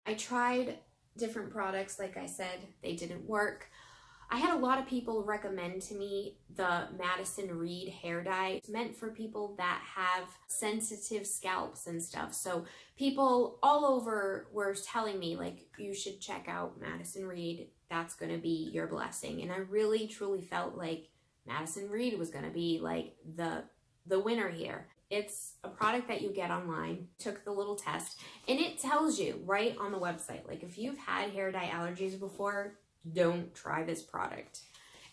I tried different products, like I said, they didn't work. I had a lot of people recommend to me the Madison Reed hair dye. It's meant for people that have sensitive scalps and stuff. So people all over were telling me, like, you should check out Madison Reed. That's going to be your blessing. And I really, truly felt like Madison Reed was going to be like the winner here. It's a product that you get online. Took the little test, and it tells you right on the website, like, if you've had hair dye allergies before, don't try this product.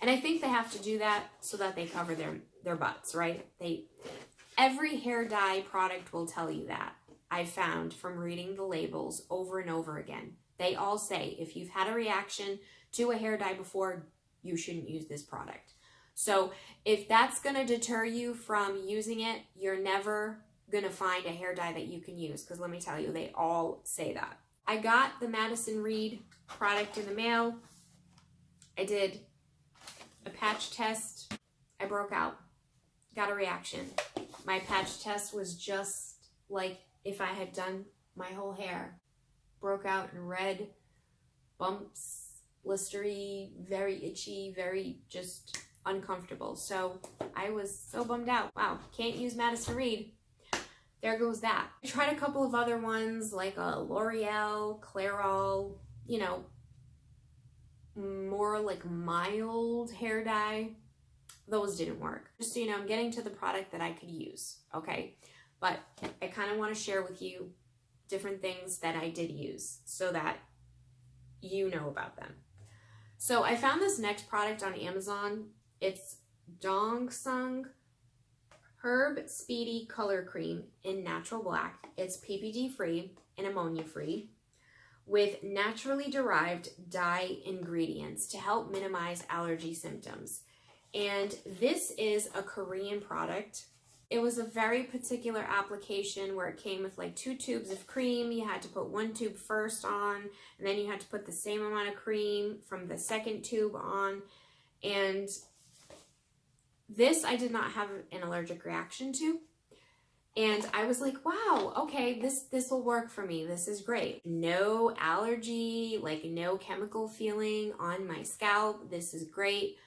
And I think they have to do that so that they cover their butts, right? Every hair dye product will tell you that. I've found from reading the labels over and over again. They all say if you've had a reaction to a hair dye before, you shouldn't use this product. So if that's going to deter you from using it, you're never going to find a hair dye that you can use, because let me tell you, they all say that. I got the Madison Reed product in the mail. I did a patch test. I broke out, got a reaction. My patch test was just like if I had done my whole hair. Broke out in red, bumps, blistery, very itchy, very just uncomfortable. So I was so bummed out. Wow, can't use Madison Reed. There goes that. I tried a couple of other ones like a L'Oreal, Clairol, you know, more like mild hair dye. Those didn't work. Just so you know, I'm getting to the product that I could use, okay? But I kind of want to share with you different things that I did use so that you know about them. So I found this next product on Amazon. It's Dong Sung Herb Speedy Color Cream in Natural Black. It's PPD free and ammonia free with naturally derived dye ingredients to help minimize allergy symptoms. And this is a Korean product. It was a very particular application where it came with like 2 tubes of cream. You had to put 1 tube first on, and then you had to put the same amount of cream from the second tube on. And this I did not have an allergic reaction to. And I was like, wow, okay, this will work for me. This is great. No allergy, like no chemical feeling on my scalp. This is great.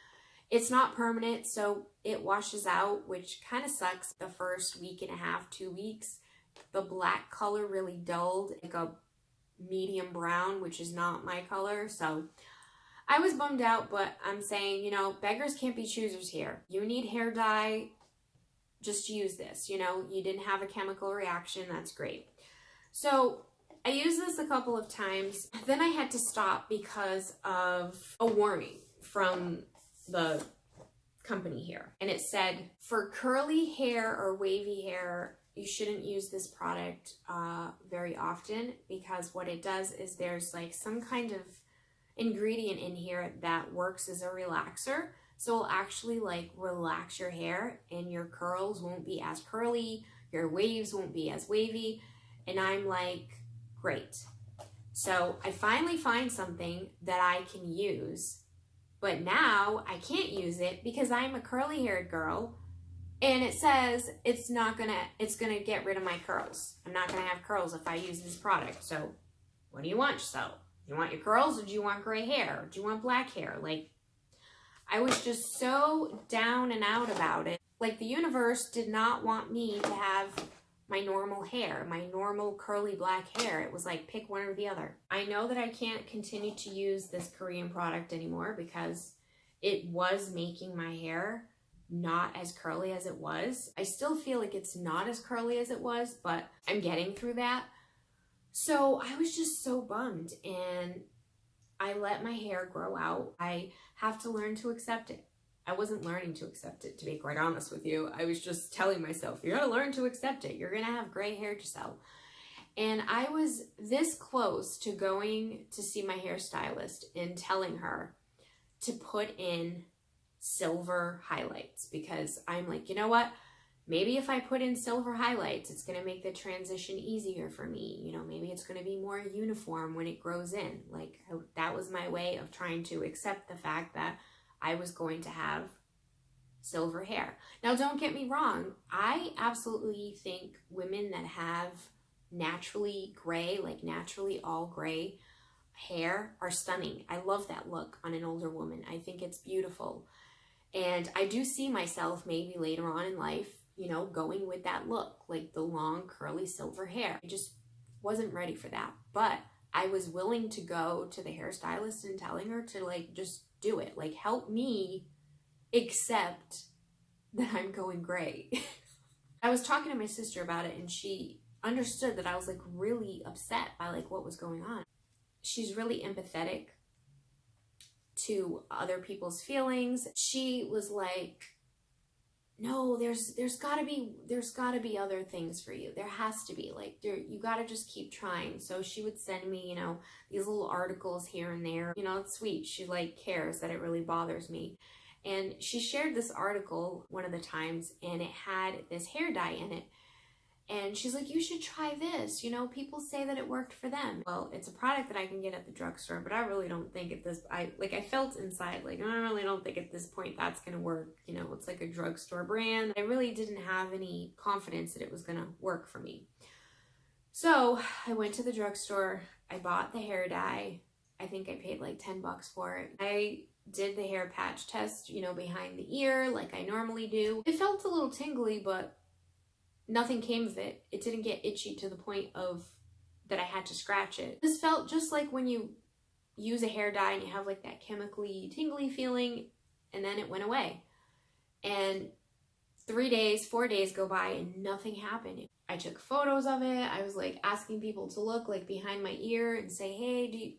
It's not permanent, so it washes out, which kind of sucks. The first week and a half, 2 weeks, the black color really dulled, like a medium brown, which is not my color. So I was bummed out, but I'm saying, you know, beggars can't be choosers here. You need hair dye, just use this. You know, you didn't have a chemical reaction, that's great. So I used this a couple of times. Then I had to stop because of a warning from the company here. And it said, for curly hair or wavy hair, you shouldn't use this product very often, because what it does is there's like some kind of ingredient in here that works as a relaxer. So it'll actually like relax your hair, and your curls won't be as curly, your waves won't be as wavy. And I'm like, great. So I finally find something that I can use, but now I can't use it because I'm a curly haired girl, and it says it's gonna get rid of my curls. I'm not gonna have curls if I use this product. So what do you want, Giselle? You want your curls, or do you want gray hair? Or do you want black hair? Like, I was just so down and out about it. Like, the universe did not want me to have my normal hair, my normal curly black hair. It was like, pick one or the other. I know that I can't continue to use this Korean product anymore because it was making my hair not as curly as it was. I still feel like it's not as curly as it was, but I'm getting through that. So I was just so bummed, and I let my hair grow out. I have to learn to accept it. I wasn't learning to accept it, to be quite honest with you. I was just telling myself, you're gonna learn to accept it. You're gonna have gray hair, Giselle. And I was this close to going to see my hairstylist and telling her to put in silver highlights, because I'm like, you know what? Maybe if I put in silver highlights, it's going to make the transition easier for me. You know, maybe it's going to be more uniform when it grows in. Like, that was my way of trying to accept the fact that I was going to have silver hair. Now, don't get me wrong. I absolutely think women that have naturally gray, like naturally all gray hair are stunning. I love that look on an older woman. I think it's beautiful. And I do see myself maybe later on in life, you know, going with that look, like the long curly silver hair. I just wasn't ready for that. But I was willing to go to the hairstylist and telling her to like just do it. Like help me accept that I'm going gray. I was talking to my sister about it and she understood that I was like really upset by like what was going on. She's really empathetic to other people's feelings. She was like, no, there's gotta be other things for you. There has to be, like, you gotta just keep trying. So she would send me, you know, these little articles here and there. You know, it's sweet. She like cares that it really bothers me. And she shared this article one of the times and it had this hair dye in it. And she's like, you should try this. You know, people say that it worked for them. Well, it's a product that I can get at the drugstore, but I really don't think at this, I felt inside, like, I really don't think at this point that's going to work. You know, it's like a drugstore brand. I really didn't have any confidence that it was going to work for me. So I went to the drugstore. I bought the hair dye. I think I paid like $10 for it. I did the hair patch test, you know, behind the ear like I normally do. It felt a little tingly, but nothing came of it. It didn't get itchy to the point of that I had to scratch it. This felt just like when you use a hair dye and you have like that chemically tingly feeling, and then it went away. And 4 days go by and nothing happened. I took photos of it. I was like asking people to look like behind my ear and say, hey,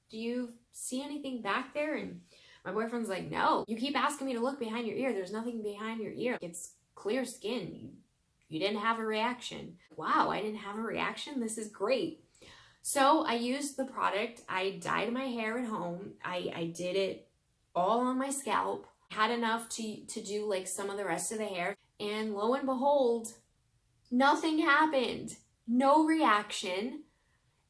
do you see anything back there? And my boyfriend's like, no, you keep asking me to look behind your ear. There's nothing behind your ear. It's clear skin. You didn't have a reaction. Wow, I didn't have a reaction? This is great. So I used the product. I dyed my hair at home. I did it all on my scalp. Had enough to do like some of the rest of the hair. And lo and behold, nothing happened. No reaction.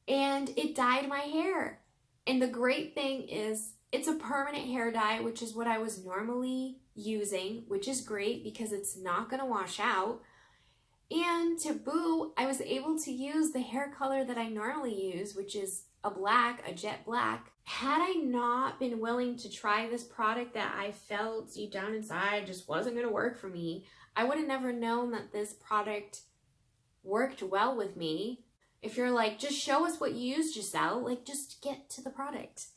And it dyed my hair. And the great thing is it's a permanent hair dye, which is what I was normally using, which is great because it's not going to wash out. And to boot, I was able to use the hair color that I normally use, which is a jet black. Had I not been willing to try this product that I felt deep down inside just wasn't going to work for me, I would have never known that this product worked well with me. If you're like, just show us what you used, Giselle, like just get to the product.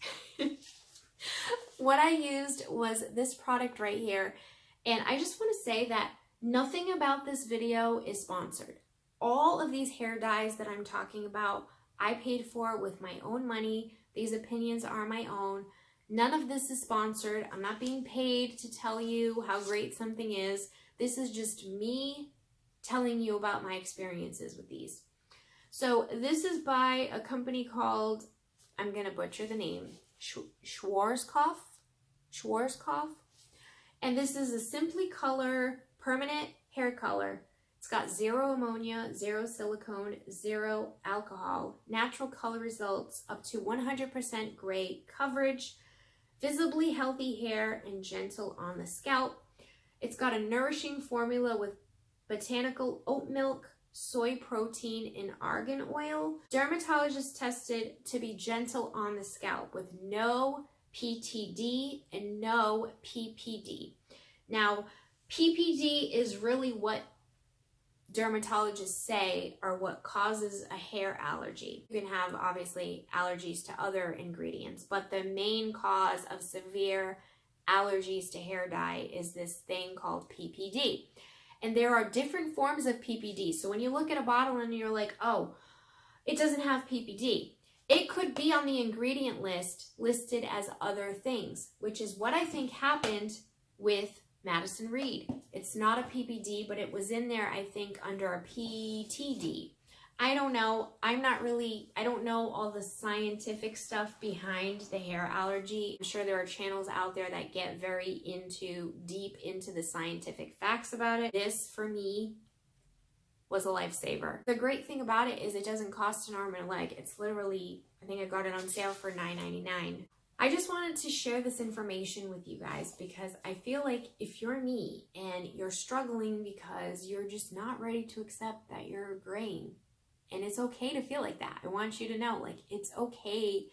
What I used was this product right here. And I just want to say that nothing about this video is sponsored. All of these hair dyes that I'm talking about, I paid for with my own money. These opinions are my own. None of this is sponsored. I'm not being paid to tell you how great something is. This is just me telling you about my experiences with these. So this is by a company called, I'm going to butcher the name, Schwarzkopf. And this is a Simply Color permanent hair color. It's got 0 ammonia, 0 silicone, 0 alcohol, natural color results, up to 100% gray coverage, visibly healthy hair, and gentle on the scalp. It's got a nourishing formula with botanical oat milk, soy protein, and argan oil. Dermatologists tested to be gentle on the scalp with no PTD and no PPD. Now, PPD is really what dermatologists say are what causes a hair allergy. You can have obviously allergies to other ingredients, but the main cause of severe allergies to hair dye is this thing called PPD. And there are different forms of PPD. So when you look at a bottle and you're like, oh, it doesn't have PPD, it could be on the ingredient list listed as other things, which is what I think happened with Madison Reed. It's not a PPD, but it was in there, I think, under a PTD. I don't know. I don't know all the scientific stuff behind the hair allergy. I'm sure there are channels out there that get very deep into the scientific facts about it. This, for me, was a lifesaver. The great thing about it is it doesn't cost an arm and a leg. It's literally, I think I got it on sale for $9.99. I just wanted to share this information with you guys because I feel like if you're me and you're struggling because you're just not ready to accept that you're graying And it's okay to feel like that. I want you to know, like, it's okay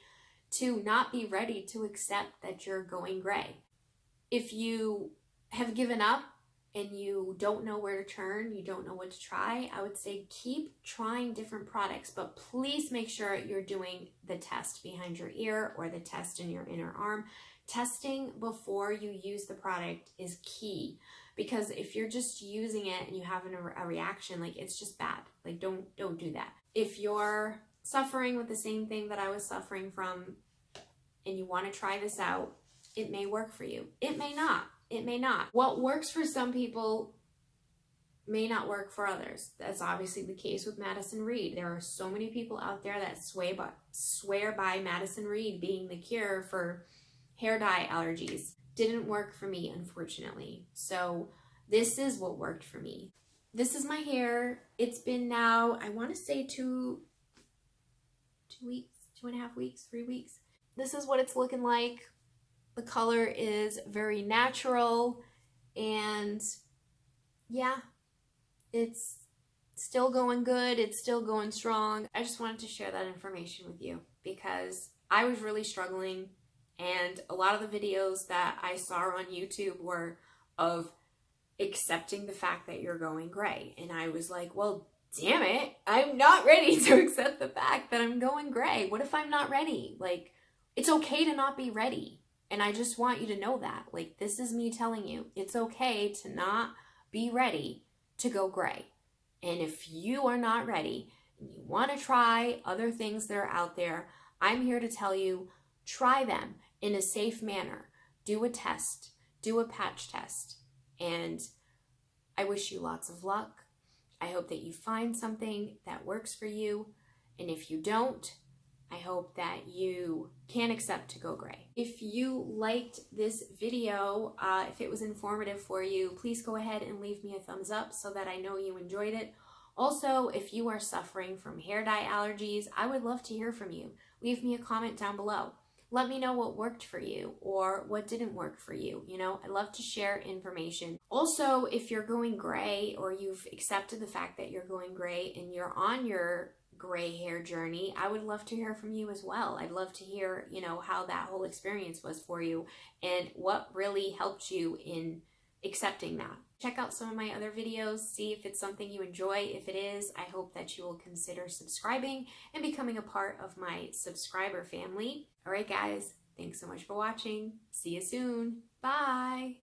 to not be ready to accept that you're going gray. If you have given up and you don't know where to turn, you don't know what to try, I would say keep trying different products, but please make sure you're doing the test behind your ear or the test in your inner arm. Testing before you use the product is key, because if you're just using it and you have a reaction, like, it's just bad. Like, don't do that. If you're suffering with the same thing that I was suffering from and you want to try this out, it may work for you. It may not. It may not. What works for some people may not work for others. That's obviously the case with Madison Reed. There are so many people out there that swear by Madison Reed being the cure for hair dye allergies. Didn't work for me, unfortunately. So this is what worked for me. This is my hair. It's been now, I want to say 2 weeks, 2.5 weeks, 3 weeks. This is what it's looking like. The color is very natural, and yeah, it's still going good. It's still going strong. I just wanted to share that information with you because I was really struggling, and a lot of the videos that I saw on YouTube were of accepting the fact that you're going gray. And I was like, well, damn it, I'm not ready to accept the fact that I'm going gray. What if I'm not ready? Like, it's okay to not be ready. And I just want you to know that. Like, this is me telling you, it's okay to not be ready to go gray. And if you are not ready and you want to try other things that are out there, I'm here to tell you, try them in a safe manner. Do a test. Do a patch test. And I wish you lots of luck. I hope that you find something that works for you. And if you don't, I hope that you can accept to go gray. If you liked this video, if it was informative for you, please go ahead and leave me a thumbs up so that I know you enjoyed it. Also, if you are suffering from hair dye allergies, I would love to hear from you. Leave me a comment down below. Let me know what worked for you or what didn't work for you. You know, I love to share information. Also, if you're going gray or you've accepted the fact that you're going gray and you're on your gray hair journey, I would love to hear from you as well. I'd love to hear, you know, how that whole experience was for you and what really helped you in accepting that. Check out some of my other videos, see if it's something you enjoy. If it is, I hope that you will consider subscribing and becoming a part of my subscriber family. All right, guys, thanks so much for watching. See you soon. Bye.